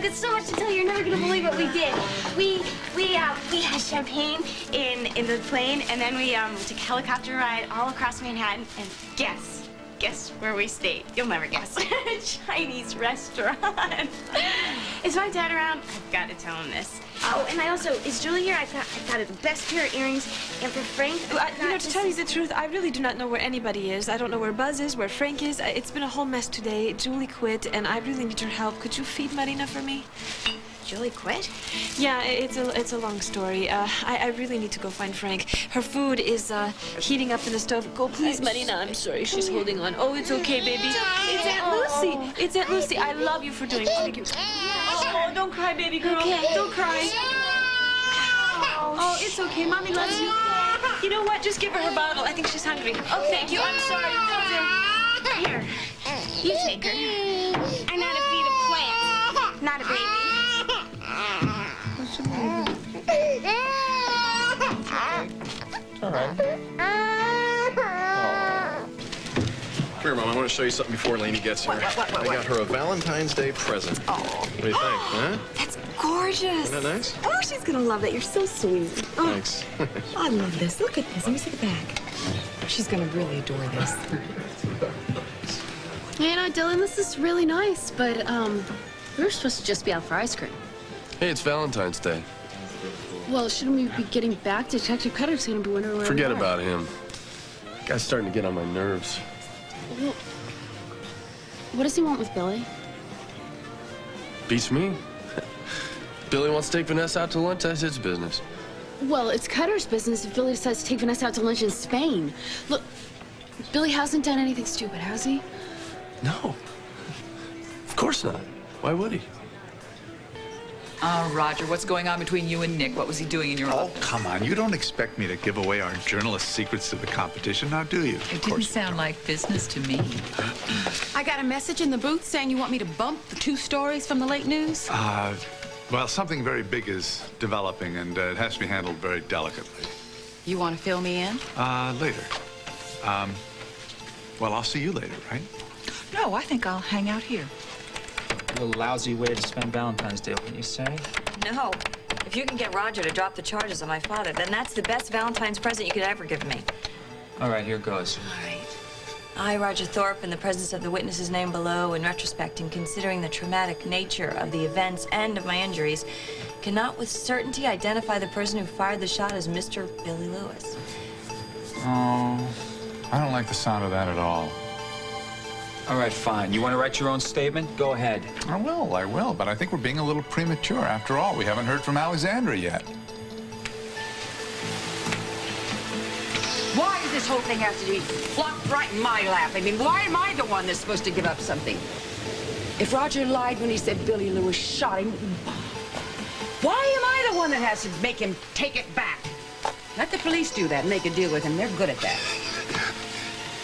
I've got so much to tell you. You're never gonna believe what we did. We had champagne in the plane, and then we took a helicopter ride all across Manhattan. And guess where we stayed? You'll never guess. A Chinese restaurant. Is my dad around? I've got to tell him this. Oh, and is Julie here? I got her the best pair of earrings. And for Frank, to tell you the truth, I really do not know where anybody is. I don't know where Buzz is, where Frank is. It's been a whole mess today. Julie quit, and I really need your help. Could you feed Marina for me? Julie quit? Yeah, it's a long story. I really need to go find Frank. Her food is heating up in the stove. Go, please, Marina. I'm sorry. She's holding on. Oh, it's okay, baby. It's Aunt Lucy. It's Aunt Lucy. I love you for doing it. Oh, don't cry, baby girl. Okay. Don't cry. Oh, it's okay. Mommy loves you. You know what? Just give her bottle. I think she's hungry. Oh, thank you. I'm sorry. Here, you take her. I know how to feed a plant, not a baby. All right. Come here, Mom. I want to show you something before Lainey gets here. What? I got her a Valentine's Day present. Oh. What do you think, huh? That's gorgeous. Isn't that nice? Oh, she's gonna love that. You're so sweet. Oh. Thanks. I love this. Look at this. Let me see the back. She's gonna really adore this. You know, Dylan, this is really nice, but we were supposed to just be out for ice cream. Hey, it's Valentine's Day. Well, shouldn't we be getting back? Detective Cutter's gonna be wondering where Forget we are. about him. Guy's starting to get on my nerves. Well, what does he want with Billy? Beats me. Billy wants to take Vanessa out to lunch. That's his business. Well, it's Cutter's business if Billy decides to take Vanessa out to lunch in Spain. Look, Billy hasn't done anything stupid, has he? No. Of course not. Why would he? Roger, what's going on between you and Nick? What was he doing in your office? Oh, come on. You don't expect me to give away our journalist secrets to the competition, now do you? It didn't sound like business to me. I got a message in the booth saying you want me to bump the 2 stories from the late news. Well, something very big is developing, and it has to be handled very delicately. You want to fill me in? Later. Well, I'll see you later, right? No, I think I'll hang out here. A lousy way to spend Valentine's Day, wouldn't you say? No. If you can get Roger to drop the charges on my father, then that's the best Valentine's present you could ever give me. All right, here goes. All right. I, Roger Thorpe, in the presence of the witnesses named below, in retrospect and considering the traumatic nature of the events and of my injuries, cannot with certainty identify the person who fired the shot as Mr. Billy Lewis. Oh, I don't like the sound of that at all. All right, fine. You want to write your own statement? Go ahead. I will, but I think we're being a little premature. After all, we haven't heard from Alexandra yet. Why does this whole thing have to be plopped right in my lap? I mean, why am I the one that's supposed to give up something? If Roger lied when he said Billy Lewis shot him, why am I the one that has to make him take it back? Let the police do that and make a deal with him. They're good at that.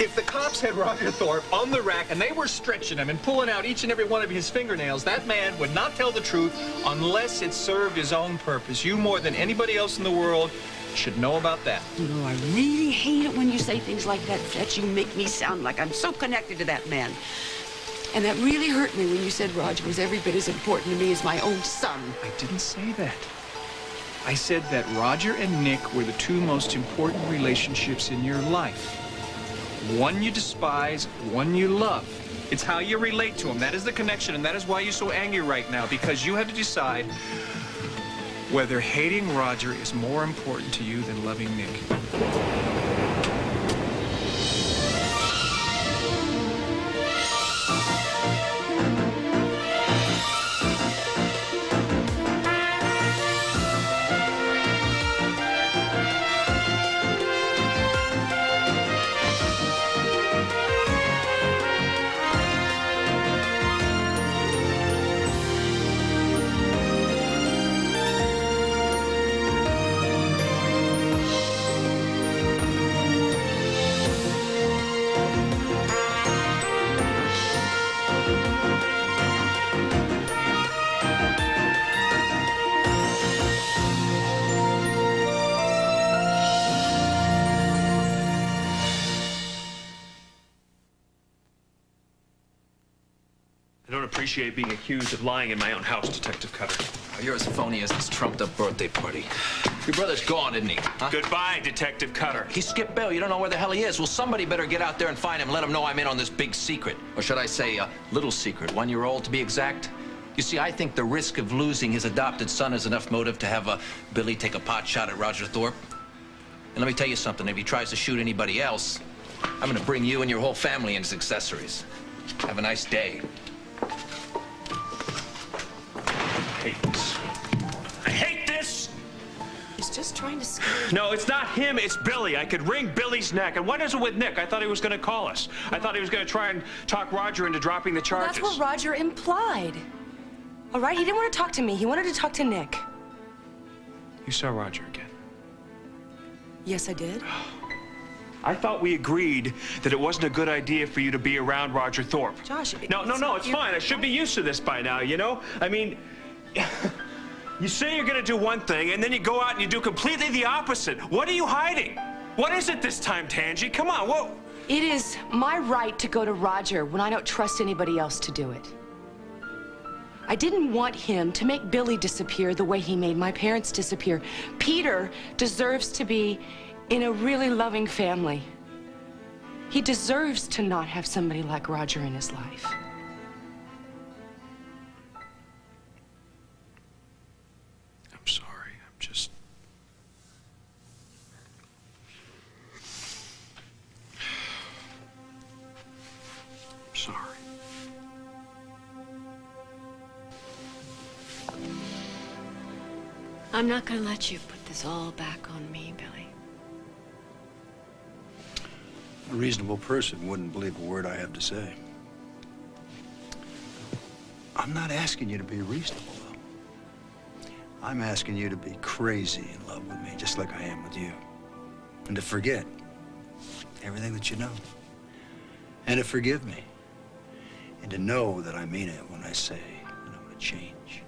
If the cops had Roger Thorpe on the rack and they were stretching him and pulling out each and every one of his fingernails, that man would not tell the truth unless it served his own purpose. You, more than anybody else in the world, should know about that. You know, I really hate it when you say things like that, Fletch. You make me sound like I'm so connected to that man. And that really hurt me when you said Roger was every bit as important to me as my own son. I didn't say that. I said that Roger and Nick were the 2 most important relationships in your life. One you despise, one you love. It's how you relate to them. That is the connection, and that is why you're so angry right now, because you have to decide whether hating Roger is more important to you than loving Nick. I don't appreciate being accused of lying in my own house, Detective Cutter. Oh, you're as phony as this trumped-up birthday party. Your brother's gone, isn't he? Huh? Goodbye, Detective Cutter. He skipped bail. You don't know where the hell he is. Well, somebody better get out there and find him. Let him know I'm in on this big secret. Or should I say, little secret. 1-year-old, to be exact. You see, I think the risk of losing his adopted son is enough motive to have Billy take a pot shot at Roger Thorpe. And let me tell you something. If he tries to shoot anybody else, I'm going to bring you and your whole family in as accessories. Have a nice day. I hate this. I hate this! He's just trying to scare you. No, it's not him, it's Billy. I could wring Billy's neck. And what is it with Nick? I thought he was going to call us. I thought he was going to try and talk Roger into dropping the charges. That's what Roger implied. All right, he didn't want to talk to me. He wanted to talk to Nick. You saw Roger again. Yes, I did. I thought we agreed that it wasn't a good idea for you to be around Roger Thorpe. Josh, No, it's fine. I should be used to this by now, you know? I mean, you say you're gonna do one thing, and then you go out and you do completely the opposite. What are you hiding? What is it this time, Tangy? Come on, what? It is my right to go to Roger when I don't trust anybody else to do it. I didn't want him to make Billy disappear the way he made my parents disappear. Peter deserves to be in a really loving family. He deserves to not have somebody like Roger in his life. I'm sorry, I'm just... I'm sorry. I'm not gonna let you put this all back on me, Billy. A reasonable person wouldn't believe a word I have to say. I'm not asking you to be reasonable, though. I'm asking you to be crazy in love with me, just like I am with you. And to forget everything that you know. And to forgive me. And to know that I mean it when I say that I'm gonna change.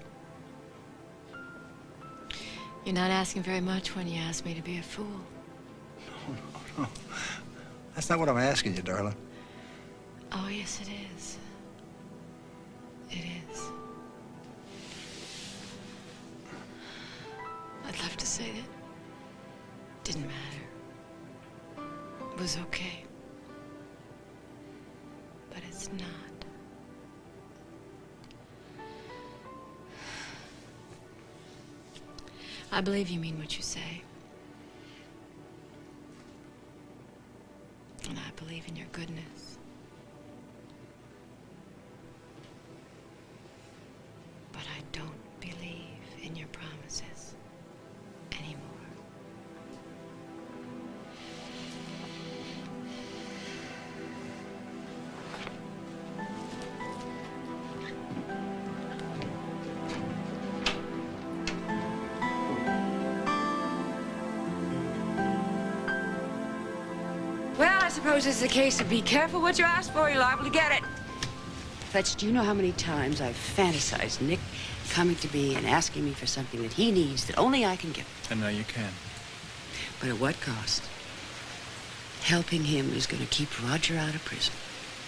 You're not asking very much when you ask me to be a fool. No. That's not what I'm asking you, darling. Oh, yes, it is. It is. I'd love to say that didn't matter. It was okay. But it's not. I believe you mean what you say. And I believe in your goodness. But I don't believe in your promises anymore. Well, I suppose it's a case of be careful what you ask for, you're liable to get it. Fletch, do you know how many times I've fantasized Nick coming to me and asking me for something that he needs that only I can give? And now you can. But at what cost? Helping him is going to keep Roger out of prison.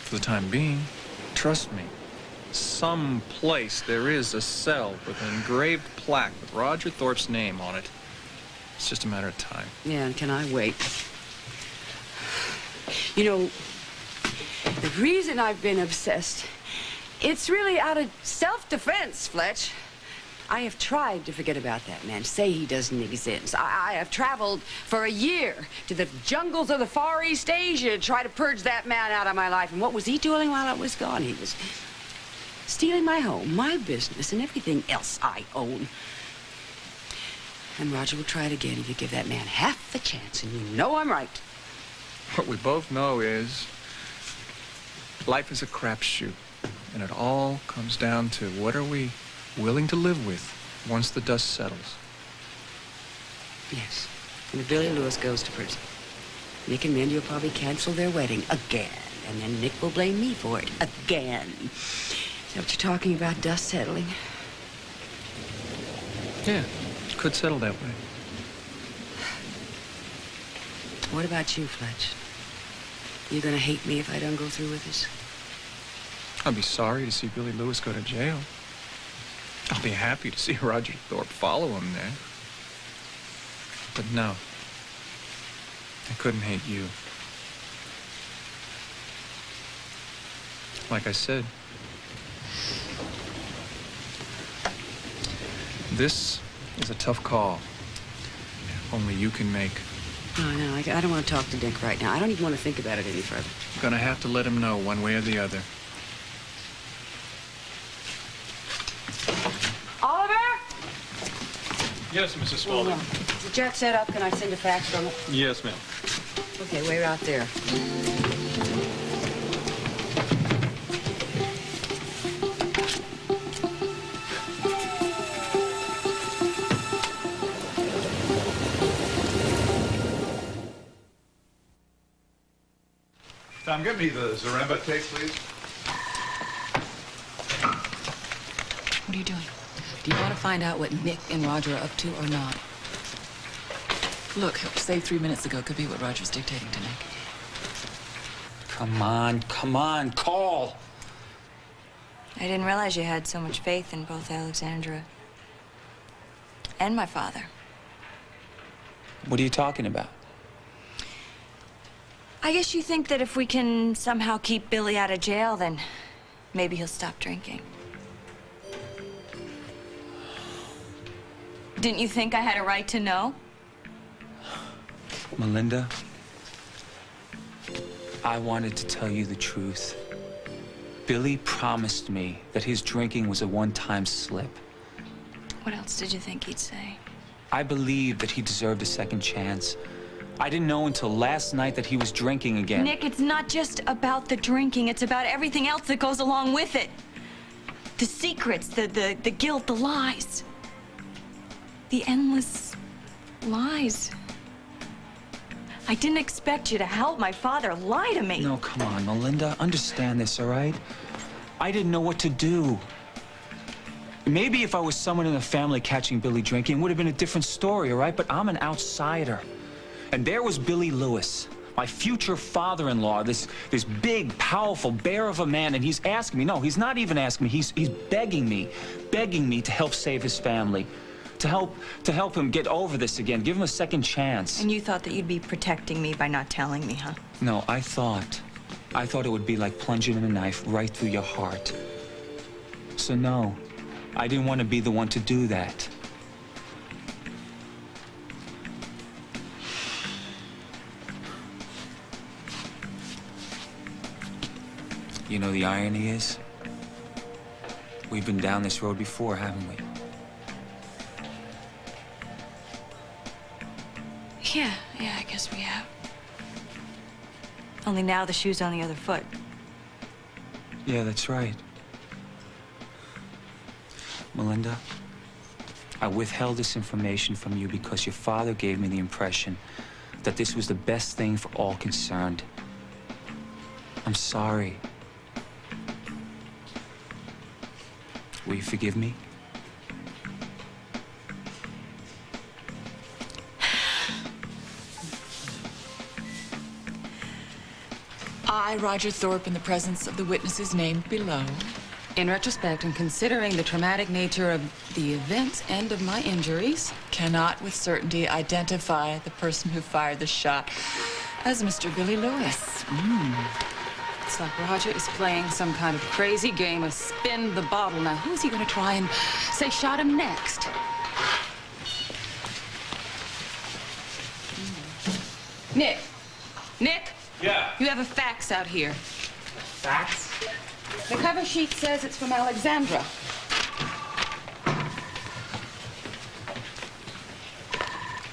For the time being, trust me. Someplace there is a cell with an engraved plaque with Roger Thorpe's name on it. It's just a matter of time. Yeah, and can I wait? You know, the reason I've been obsessed, it's really out of self-defense, Fletch. I have tried to forget about that man, say he doesn't exist. I have traveled for a year to the jungles of the Far East Asia to try to purge that man out of my life. And what was he doing while I was gone? He was stealing my home, my business, and everything else I own. And Roger will try it again if you give that man half a chance, and you know I'm right. What we both know is life is a crapshoot, and it all comes down to what are we willing to live with once the dust settles. Yes. And if Billy Lewis goes to prison, Nick and Mandy will probably cancel their wedding again, and then Nick will blame me for it again. Is that what you're talking about, dust settling? Yeah, could settle that way. What about you, Fletch? You gonna hate me if I don't go through with this? I'll be sorry to see Billy Lewis go to jail. I'll be happy to see Roger Thorpe follow him there. But no, I couldn't hate you. Like I said, this is a tough call. Only you can make. No, I don't want to talk to Dick right now. I don't even want to think about it any further. I'm gonna have to let him know one way or the other. Oliver? Yes, Mrs. Spaulding. Is the jet set up? Can I send a fax from it? Yes, ma'am. Okay, we're out there. Tom, get me the Zaremba tape, please. What are you doing? Do you want to find out what Nick and Roger are up to or not? Look, say 3 minutes ago could be what Roger's dictating to Nick. Come on, call! I didn't realize you had so much faith in both Alexandra and my father. What are you talking about? I guess you think that if we can somehow keep Billy out of jail, then maybe he'll stop drinking. Didn't you think I had a right to know? Melinda, I wanted to tell you the truth. Billy promised me that his drinking was a one-time slip. What else did you think he'd say? I believed that he deserved a second chance. I didn't know until last night that he was drinking again. Nick, it's not just about the drinking. It's about everything else that goes along with it. The secrets, the guilt, the lies. The endless lies. I didn't expect you to help my father lie to me. No, come on, Melinda. Understand this, all right? I didn't know what to do. Maybe if I was someone in the family catching Billy drinking, it would have been a different story, all right? But I'm an outsider. And there was Billy Lewis, my future father-in-law, this big, powerful bear of a man, and he's asking me, no, he's not even asking me, he's begging me to help save his family, to help him get over this again, give him a second chance. And you thought that you'd be protecting me by not telling me, huh? No, I thought it would be like plunging a knife right through your heart. So no, I didn't want to be the one to do that. You know, the irony is, we've been down this road before, haven't we? Yeah, I guess we have. Only now the shoe's on the other foot. Yeah, that's right. Melinda, I withheld this information from you because your father gave me the impression that this was the best thing for all concerned. I'm sorry. Will you forgive me? I, Roger Thorpe, in the presence of the witnesses named below, in retrospect and considering the traumatic nature of the events and of my injuries, cannot with certainty identify the person who fired the shot as Mr. Billy Lewis. It's like Roger is playing some kind of crazy game of spin the bottle. Now, who's he going to try and say shot him next? Nick. Nick? Yeah? You have a fax out here. Fax? The cover sheet says it's from Alexandra.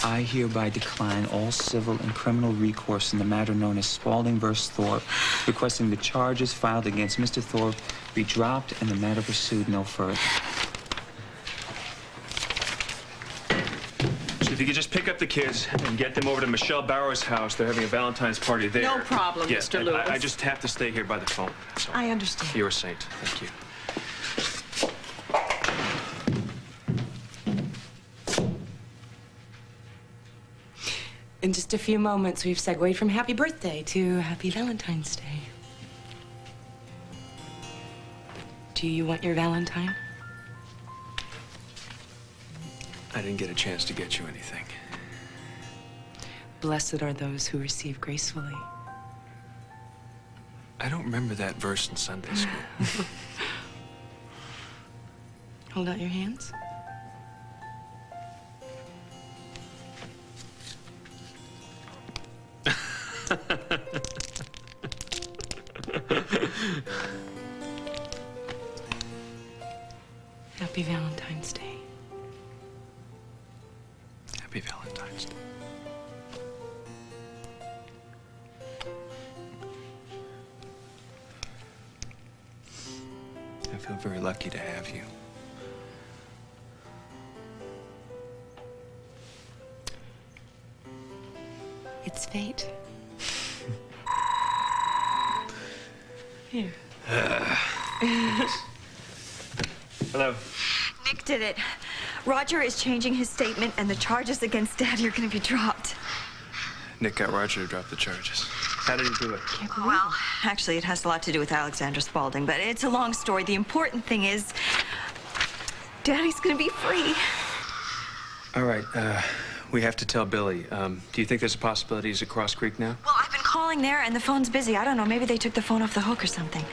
I hereby decline all civil and criminal recourse in the matter known as Spaulding vs. Thorpe, requesting the charges filed against Mr. Thorpe be dropped and the matter pursued no further. So if you could just pick up the kids and get them over to Michelle Barrow's house. They're having a Valentine's party there. No problem, Yeah, Mr. and Lewis. I just have to stay here by the phone. So I understand. you're a saint. Thank you. In just a few moments, we've segued from Happy Birthday to Happy Valentine's Day. Do you want your Valentine? I didn't get a chance to get you anything. Blessed are those who receive gracefully. I don't remember that verse in Sunday school. Hold out your hands. Happy Valentine's Day. Happy Valentine's Day. I feel very lucky to have you. It's fate. Here. Hello. Nick did it. Roger is changing his statement, and the charges against Daddy are going to be dropped. Nick got Roger to drop the charges. How did he do it? Well, actually, it has a lot to do with Alexandra Spaulding, but it's a long story. The important thing is, Daddy's going to be free. All right, we have to tell Billy. Do you think there's a possibility he's at Cross Creek now? Well, I've been calling there, and the phone's busy. I don't know. Maybe they took the phone off the hook or something.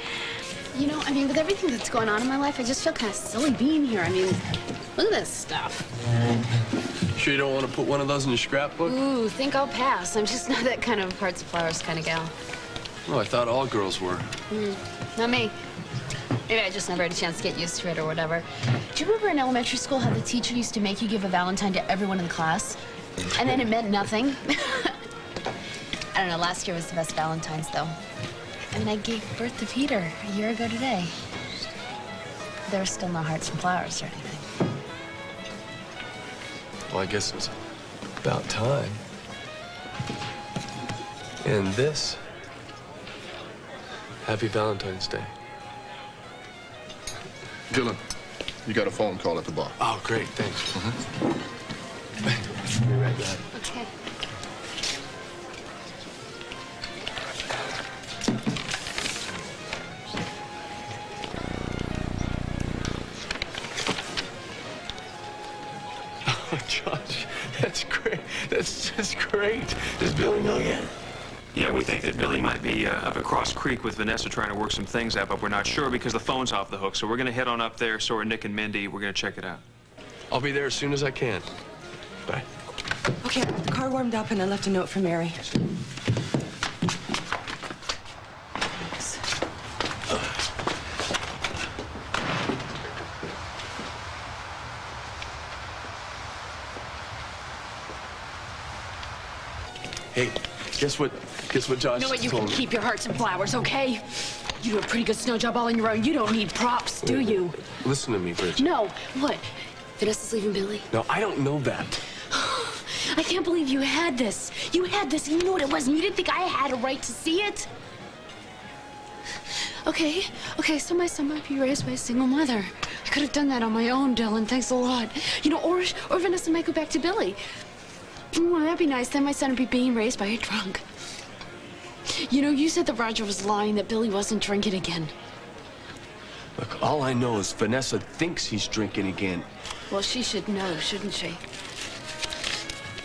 You know, I mean, with everything that's going on in my life, I just feel kind of silly being here. I mean, look at this stuff. Sure you don't want to put one of those in your scrapbook? Ooh, think I'll pass. I'm just not that kind of hearts and flowers kind of gal. Oh, I thought all girls were. Not me. Maybe I just never had a chance to get used to it or whatever. Do you remember in elementary school how the teacher used to make you give a Valentine to everyone in the class? And then it meant nothing? I don't know, last year was the best Valentine's, though. I mean, I gave birth to Peter a year ago today. There were still no hearts and flowers or anything. Well, I guess it's about time. And this, happy Valentine's Day. Dylan, you got a phone call at the bar. Oh, great, thanks. Be right back. Okay. Oh, Josh, that's great. That's just great. Does Billy know yet? Yeah, we think that Billy might be up at Cross Creek with Vanessa trying to work some things out, but we're not sure because the phone's off the hook. So we're going to head on up there. So are Nick and Mindy. We're going to check it out. I'll be there as soon as I can. Bye. Okay, I got the car warmed up and I left a note for Mary. Hey, guess what Josh You know what? You told can me? keep your hearts and flowers, okay? You do a pretty good snow job all on your own. You don't need props, do you? Listen to me, Bridget. No. What? Vanessa's leaving Billy? No, I don't know that. I can't believe you had this. You had this, and you knew what it was, and you didn't think I had a right to see it? Okay, so my son might be raised by a single mother. I could have done that on my own, Dylan. Thanks a lot. You know, or Vanessa might go back to Billy. Well, that'd be nice. Then my son would be being raised by a drunk. You know, you said that Roger was lying, that Billy wasn't drinking again. Look, all I know is Vanessa thinks he's drinking again. Well, she should know, shouldn't she?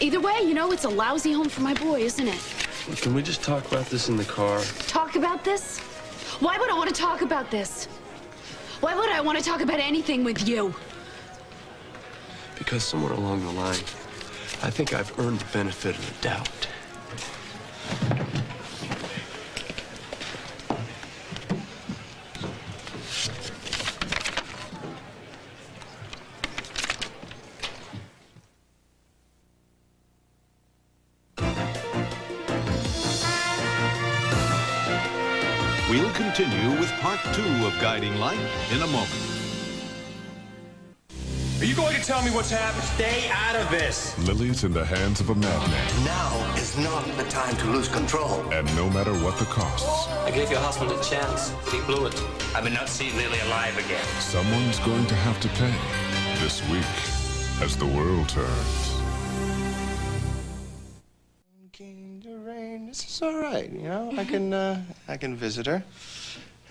Either way, you know, it's a lousy home for my boy, isn't it? Can we just talk about this in the car? Talk about this? Why would I want to talk about this? Why would I want to talk about anything with you? Because somewhere along the line, I think I've earned the benefit of the doubt. We'll continue with part 2 of Guiding Light in a moment. Are you going to tell me what's happened? Stay out of this. Lily's in the hands of a madman. Now is not the time to lose control. And no matter what the costs, I gave your husband a chance. He blew it. I will not see Lily alive again. someone's going to have to pay this week as the world turns. This is all right, you know. I can visit her.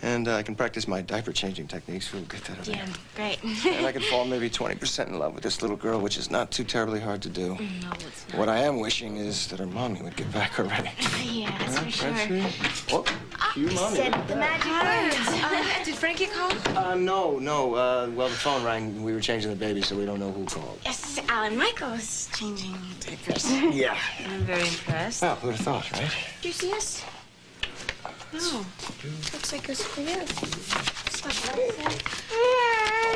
And I can practice my diaper changing techniques. We'll get that over Yeah, there. great. And I can fall maybe 20% in love with this little girl, which is not too terribly hard to do. No, it's not. What I am wishing is that her mommy would get back already. Yeah, that's for sure. Oh, cue mommy. Said the magic words. Did Frankie call? No. Well, the phone rang. We were changing the baby, so we don't know who called. Yes, Alan Michael is changing diapers. Yeah. I'm very impressed. Well, who'd have thought, right? Do you see us? No. Looks like it's for you.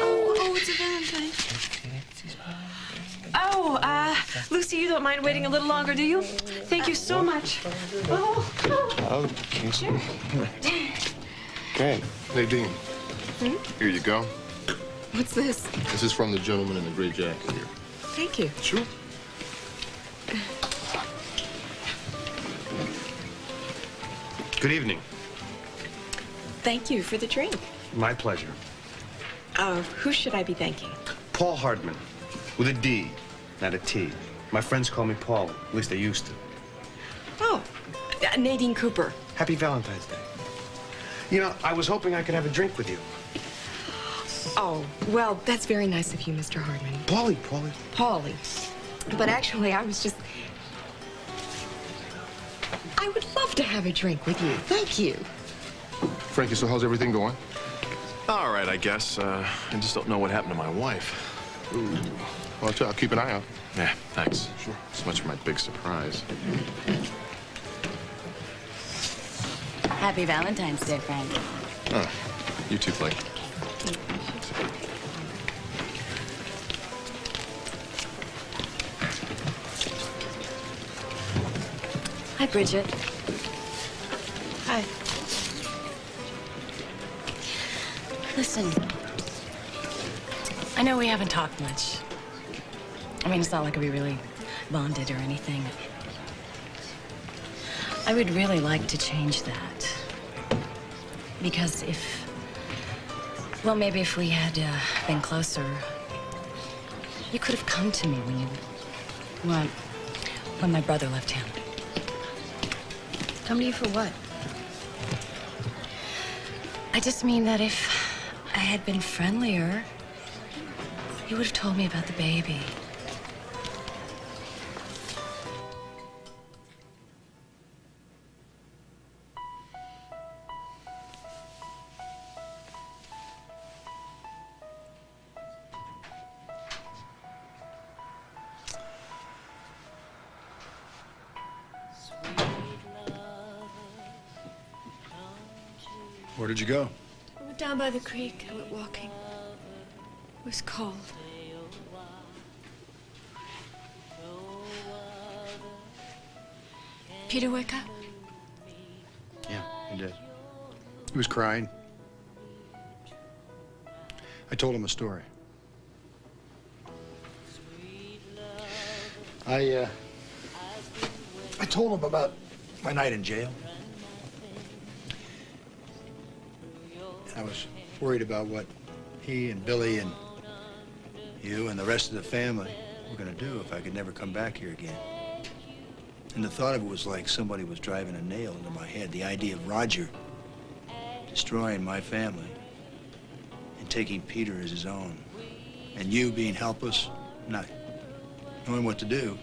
Oh, it's a Valentine. Oh, Lucy, you don't mind waiting a little longer, do you? Thank you so much. Oh. Okay. Sure. Okay. Nadine, here you go. What's this? This is from the gentleman in the gray jacket here. Thank you. Sure. Good evening. Thank you for the drink. My pleasure. Who should I be thanking? Paul Hardman, with a D, not a T. My friends call me Paul. At least they used to. Oh, Nadine Cooper. Happy Valentine's Day. You know, I was hoping I could have a drink with you. Oh, well, that's very nice of you, Mr. Hardman. Paulie. Paulie. But actually, I would love to have a drink with you. Thank you. Frankie, so how's everything going? All right, I guess. I just don't know what happened to my wife. Ooh. Well, I'll keep an eye out. Yeah, thanks. Sure. So much for my big surprise. Happy Valentine's Day, Frank. Oh, you too, Blake. Hi, Bridget. Hi. Listen, I know we haven't talked much. I mean, it's not like we really bonded or anything. I would really like to change that. Because maybe if we had been closer, you could have come to me when my brother left town. Come to you for what? I just mean that if I had been friendlier, you would have told me about the baby. Where did you go? I went down by the creek. I went walking. It was cold. Peter wake up? Yeah, he did. He was crying. I told him a story. I told him about my night in jail. I was worried about what he and Billy and you and the rest of the family were going to do if I could never come back here again. And the thought of it was like somebody was driving a nail into my head. The idea of Roger destroying my family and taking Peter as his own. And you being helpless, not knowing what to do.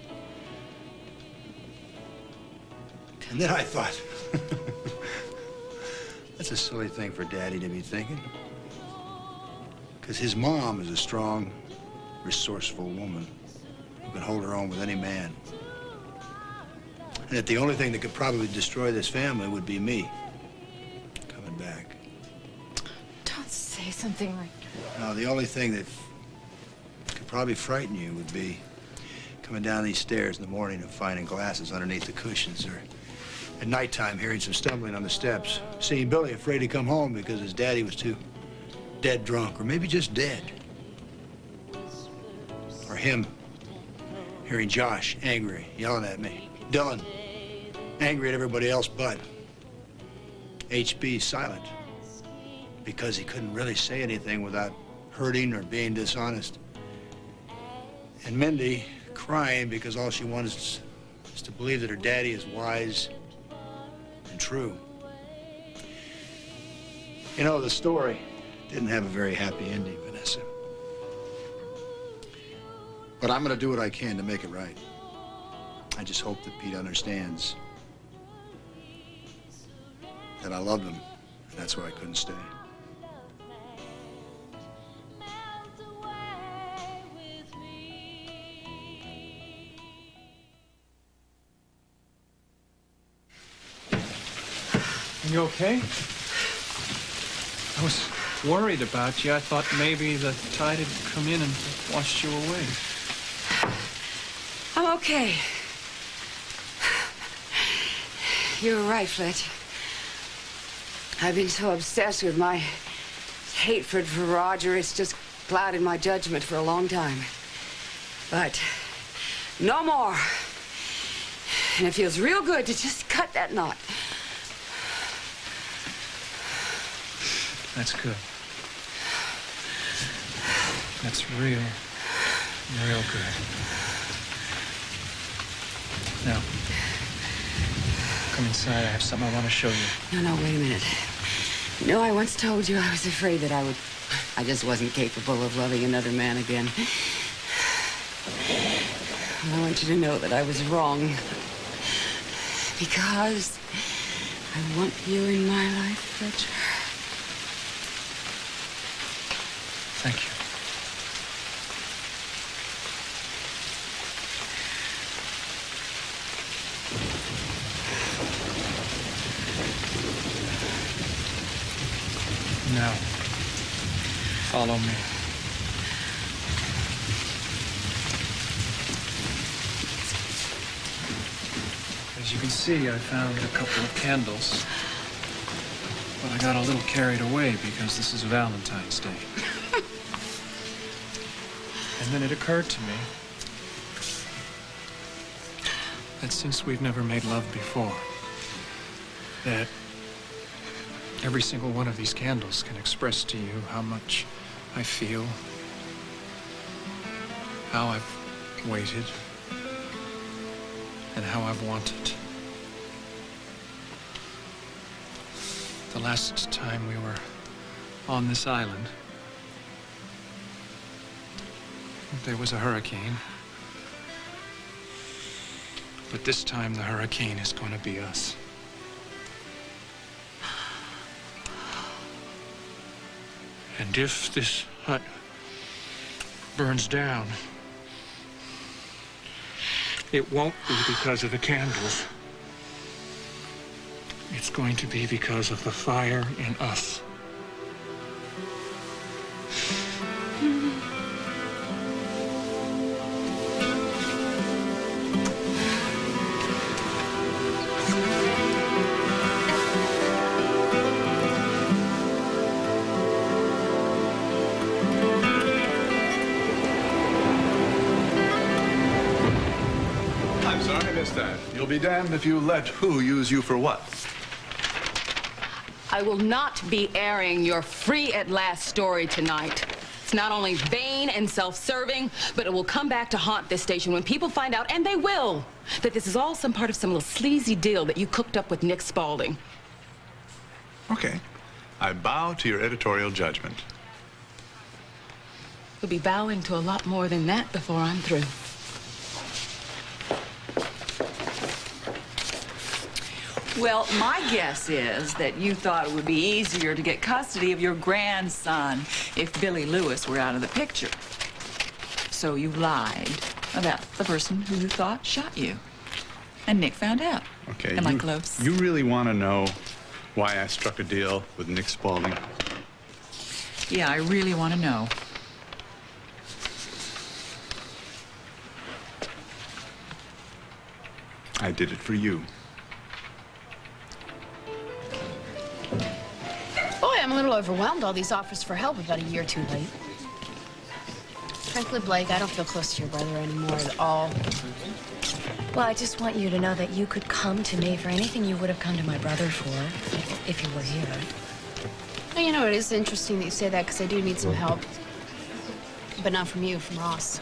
And then I thought, that's a silly thing for Daddy to be thinking. Because his mom is a strong, resourceful woman who can hold her own with any man. And that the only thing that could probably destroy this family would be me coming back. Don't say something like that. No, the only thing that could probably frighten you would be coming down these stairs in the morning and finding glasses underneath the cushions, or at nighttime hearing some stumbling on the steps, seeing Billy afraid to come home because his daddy was too dead drunk, or maybe just dead. Or him hearing Josh angry, yelling at me. Dylan angry at everybody else but HB silent because he couldn't really say anything without hurting or being dishonest. And Mindy crying because all she wants is to believe that her daddy is wise and true. You know, the story didn't have a very happy ending, Vanessa. But I'm going to do what I can to make it right. I just hope that Pete understands that I loved him, and that's why I couldn't stay. You okay? I was worried about you. I thought maybe the tide had come in and washed you away. I'm okay. You're right, Fletch. I've been so obsessed with my hatred for Roger, it's just clouded my judgment for a long time. But no more. And it feels real good to just cut that knot. That's good. That's real good. Now, come inside. I have something I want to show you. No, wait a minute. You know, I once told you I was afraid that I just wasn't capable of loving another man again. I want you to know that I was wrong. Because I want you in my life, Fletcher. Thank you. Now, follow me. As you can see, I found a couple of candles. But I got a little carried away because this is Valentine's Day. And then it occurred to me that since we've never made love before, that every single one of these candles can express to you how much I feel, how I've waited, and how I've wanted. The last time we were on this island, there was a hurricane. But this time the hurricane is going to be us. And if this hut burns down, it won't be because of the candles. It's going to be because of the fire in us. You'll be damned if you let who use you for what. I will not be airing your free at last story tonight. It's not only vain and self-serving, but it will come back to haunt this station when people find out, and they will, that this is all some part of some little sleazy deal that you cooked up with Nick Spaulding. Okay. I bow to your editorial judgment. You'll be bowing to a lot more than that before I'm through. Well, my guess is that you thought it would be easier to get custody of your grandson if Billy Lewis were out of the picture. So you lied about the person who you thought shot you. And Nick found out. Okay. Am I close? You really want to know why I struck a deal with Nick Spaulding? Yeah, I really want to know. I did it for you. Boy, I'm a little overwhelmed. All these offers for help about a year too late. Frankly, Blake, I don't feel close to your brother anymore at all. Well, I just want you to know that you could come to me for anything you would have come to my brother for, if you were here. Well, you know, it is interesting that you say that, because I do need some help. But not from you, from Ross.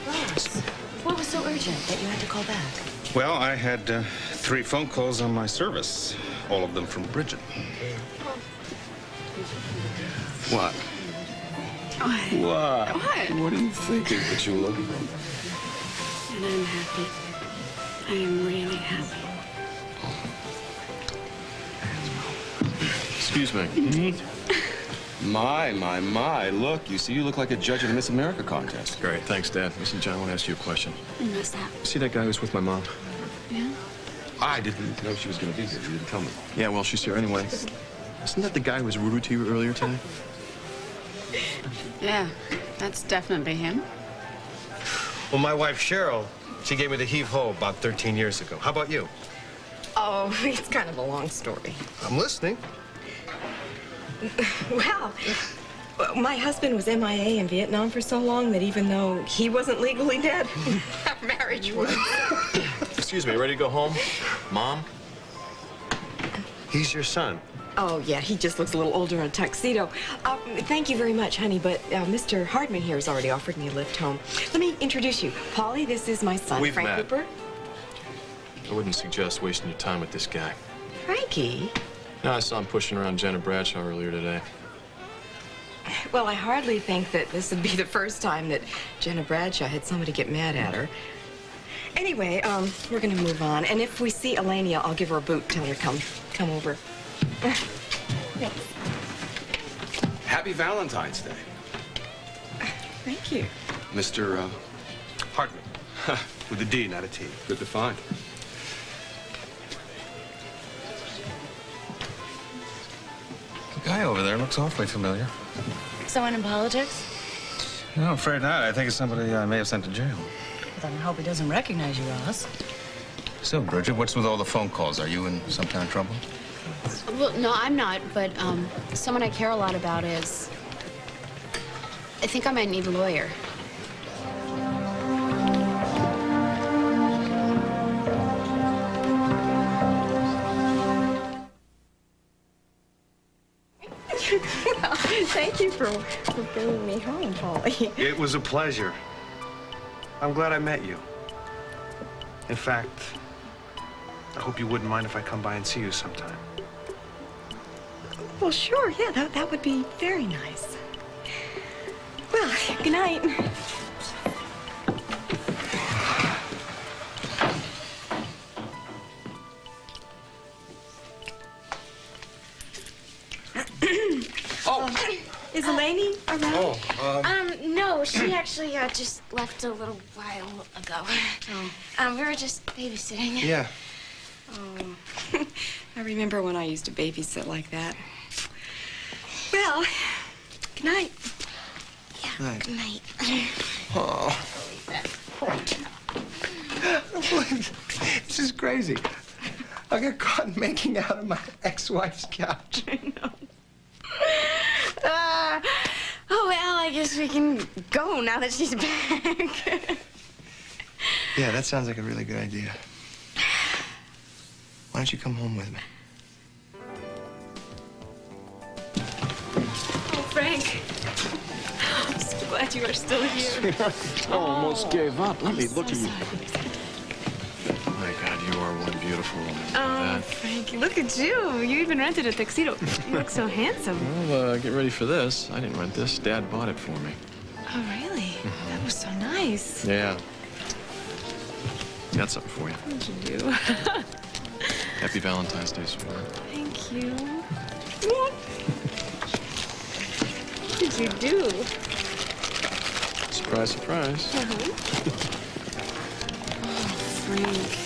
Ross, what was so urgent that you had to call back? Well, I had 3 phone calls on my service. all of them from Bridget. What? What? What are you thinking, Petula? And I'm happy. I am really happy. Excuse me. My. Look, you look like a judge at a Miss America contest. Great, thanks, Dad. Listen, John, I want to ask you a question. What's that? See that guy who's with my mom? Yeah? I didn't know she was going to be here. You didn't tell me. Yeah, well, she's here anyway. Isn't that the guy who was rude to you earlier today? Yeah, that's definitely him. Well, my wife, Cheryl, she gave me the heave-ho about 13 years ago. How about you? Oh, it's kind of a long story. I'm listening. Well, my husband was MIA in Vietnam for so long that even though he wasn't legally dead, our marriage was. Excuse me, ready to go home? Mom? He's your son. Oh, yeah, he just looks a little older in a tuxedo. Thank you very much, honey, but Mr. Hardman here has already offered me a lift home. Let me introduce you. Polly, this is my son, We've Frank met. Cooper. I wouldn't suggest wasting your time with this guy. Frankie? No, I saw him pushing around Jenna Bradshaw earlier today. Well, I hardly think that this would be the first time that Jenna Bradshaw had somebody get mad at her. Anyway, we're gonna move on. And if we see Elenia, I'll give her a boot, tell her to come over. Happy Valentine's Day. Thank you. Mr. Hartman. With a D, not a T. Good to find. The guy over there looks awfully familiar. Someone in politics? No, I'm afraid not. I think it's somebody I may have sent to jail. Then I hope he doesn't recognize you, Ross. So, Bridget, what's with all the phone calls? Are you in some kind of trouble? Well, no, I'm not, but someone I care a lot about is. I think I might need a lawyer. Well, thank you for bringing me home, Polly. It was a pleasure. I'm glad I met you. In fact, I hope you wouldn't mind if I come by and see you sometime. Well, sure, yeah, that would be very nice. Well, good night. Is Eleni around? Oh, No, she actually just left a little while ago. We were just babysitting. Yeah. Oh, I remember when I used to babysit like that. Well, good night. Yeah, good night. Oh. This is crazy. I got caught making out on my ex-wife's couch. I know. Oh, well, I guess we can go now that she's back. Yeah, that sounds like a really good idea. Why don't you come home with me? Oh, Frank. I'm so glad you are still here. I almost gave up. Let me look at you. My God, you are one beautiful woman. Oh, Frankie, look at you. You even rented a tuxedo. You look so handsome. Well, get ready for this. I didn't rent this. Dad bought it for me. Oh, really? That was so nice. Yeah. Got something for you. What'd you do? Happy Valentine's Day, sweetheart. Thank you. What did you do? Surprise, surprise. Oh, Frank.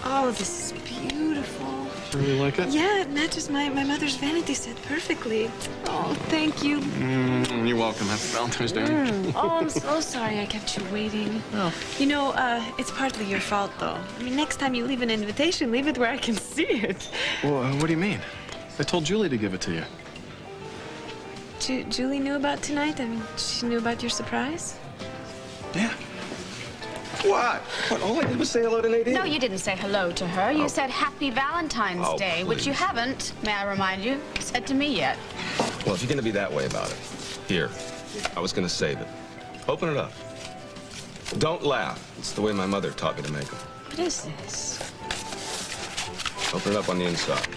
Oh, this is beautiful. You really like it? Yeah, it matches my mother's vanity set perfectly. Oh, thank you. You're welcome. Happy Valentine's Day. Oh, I'm so sorry I kept you waiting. Oh. You know, it's partly your fault, though. I mean, next time you leave an invitation, leave it where I can see it. Well, what do you mean? I told Julie to give it to you. Julie knew about tonight? I mean, she knew about your surprise? Yeah. What? What? All I did was say hello to Nadine. No, you didn't say hello to her. You said Happy Valentine's Day, which you haven't, may I remind you, said to me yet. Well, if you're gonna be that way about it, here, I was gonna save it. Open it up. Don't laugh. It's the way my mother taught me to make them. What is this? Open it up on the inside.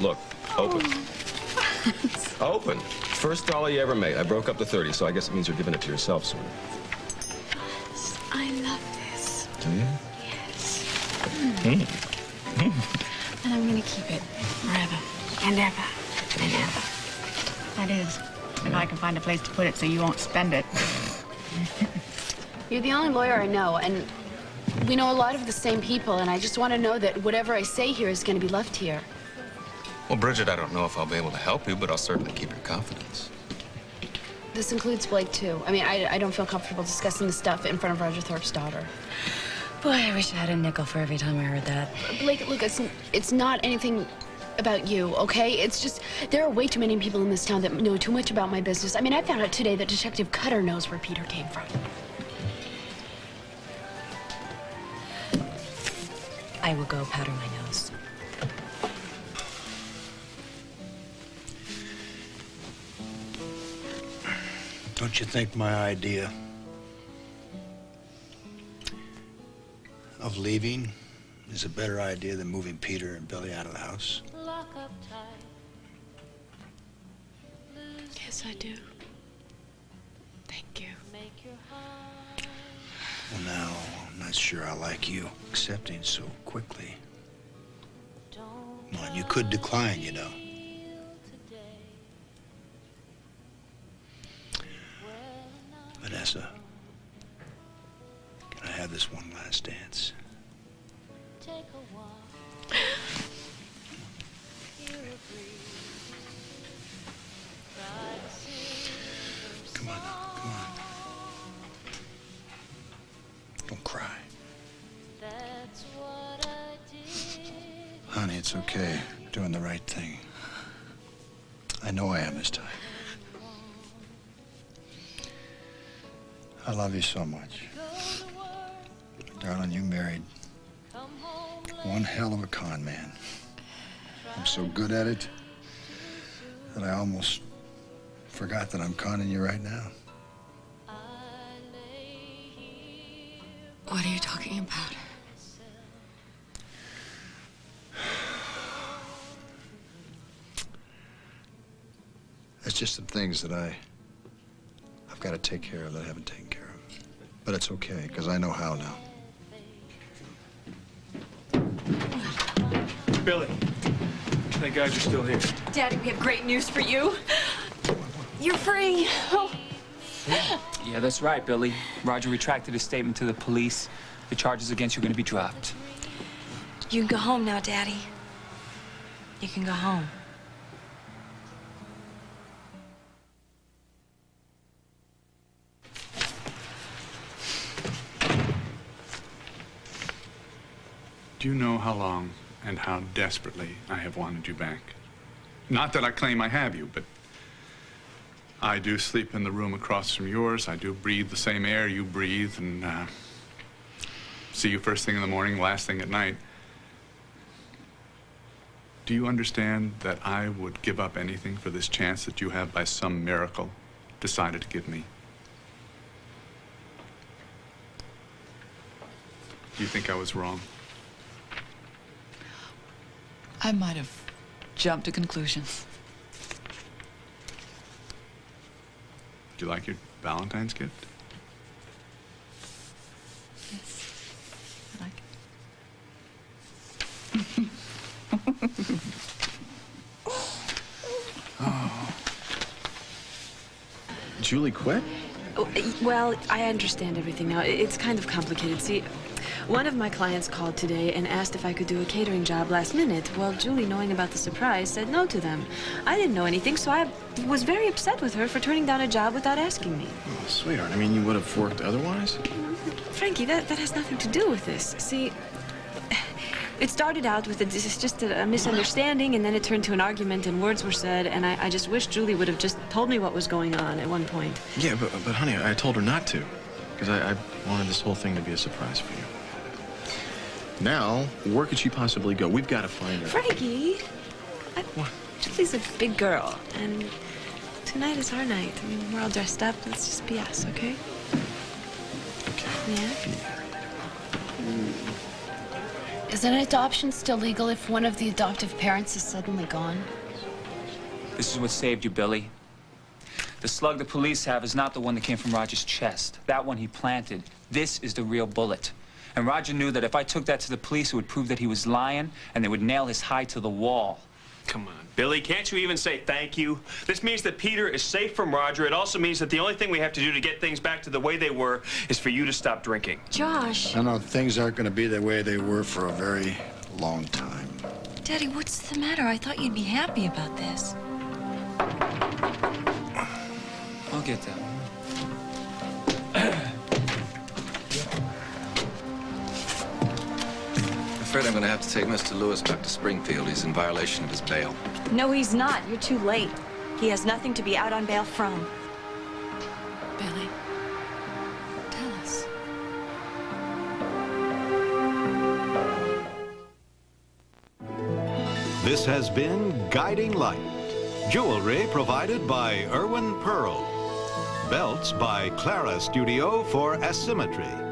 Look, open. Open. First dollar you ever made. I broke up to 30, so I guess it means you're giving it to yourself, sort of. I love this. Do you? Yes. And I'm gonna keep it forever and ever and ever. That is, if I can find a place to put it so you won't spend it. You're the only lawyer I know, and we know a lot of the same people, and I just want to know that whatever I say here is going to be left here. Well, Bridget, I don't know if I'll be able to help you, but I'll certainly keep your confidence. This includes Blake, too. I mean, I don't feel comfortable discussing this stuff in front of Roger Thorpe's daughter. Boy, I wish I had a nickel for every time I heard that. Blake, look, it's not anything about you, okay? It's just, there are way too many people in this town that know too much about my business. I mean, I found out today that Detective Cutter knows where Peter came from. I will go powder my nose. Don't you think my idea of leaving is a better idea than moving Peter and Billy out of the house? Yes, I do. Thank you. Well, now, I'm not sure I like you accepting so quickly. Come on, you could decline, you know. Vanessa, can I have this one last dance? Come on, come on. Don't cry. Honey, it's okay. You're doing the right thing. I know I am this time. I love you so much. Darling, you married one hell of a con man. I'm so good at it that I almost forgot that I'm conning you right now. What are you talking about? It's just some things that I've got to take care of that I haven't taken care of. But it's okay, because I know how now. Billy, thank God you're still here. Daddy, we have great news for you. You're free. Oh. Yeah, that's right, Billy. Roger retracted his statement to the police. The charges against you are going to be dropped. You can go home now, Daddy. You can go home. Do you know how long and how desperately I have wanted you back? Not that I claim I have you, but I do sleep in the room across from yours. I do breathe the same air you breathe, and see you first thing in the morning, last thing at night. Do you understand that I would give up anything for this chance that you have by some miracle decided to give me? Do you think I was wrong? I might have jumped to conclusions. Do you like your Valentine's gift? Yes, I like it. Oh. Julie quit? Oh, well, I understand everything now. It's kind of complicated. See, one of my clients called today and asked if I could do a catering job last minute. Well, Julie, knowing about the surprise, said no to them. I didn't know anything, so I was very upset with her for turning down a job without asking me. Oh, sweetheart, I mean, you would have worked otherwise? Frankie, that has nothing to do with this. See, it started out with just a misunderstanding, and then it turned to an argument, and words were said, and I just wish Julie would have just told me what was going on at one point. Yeah, but honey, I told her not to, because I wanted this whole thing to be a surprise for you. Now, where could she possibly go? We've got to find her. Frankie, What? Julie's a big girl, and tonight is our night. I mean, we're all dressed up. Let's just be us, okay? Okay. Yeah? Is Isn't adoption still legal if one of the adoptive parents is suddenly gone? This is what saved you, Billy. The slug the police have is not the one that came from Roger's chest. That one he planted. This is the real bullet. And Roger knew that if I took that to the police, it would prove that he was lying, and they would nail his hide to the wall. Come on, Billy, can't you even say thank you? This means that Peter is safe from Roger. It also means that the only thing we have to do to get things back to the way they were is for you to stop drinking. Josh. No, things aren't going to be the way they were for a very long time. Daddy, what's the matter? I thought you'd be happy about this. I'll get that. I'm afraid I'm going to have to take Mr. Lewis back to Springfield. He's in violation of his bail. No, he's not. You're too late. He has nothing to be out on bail from. Billy, tell us. This has been Guiding Light. Jewelry provided by Irwin Pearl. Belts by Clara Studio for Asymmetry.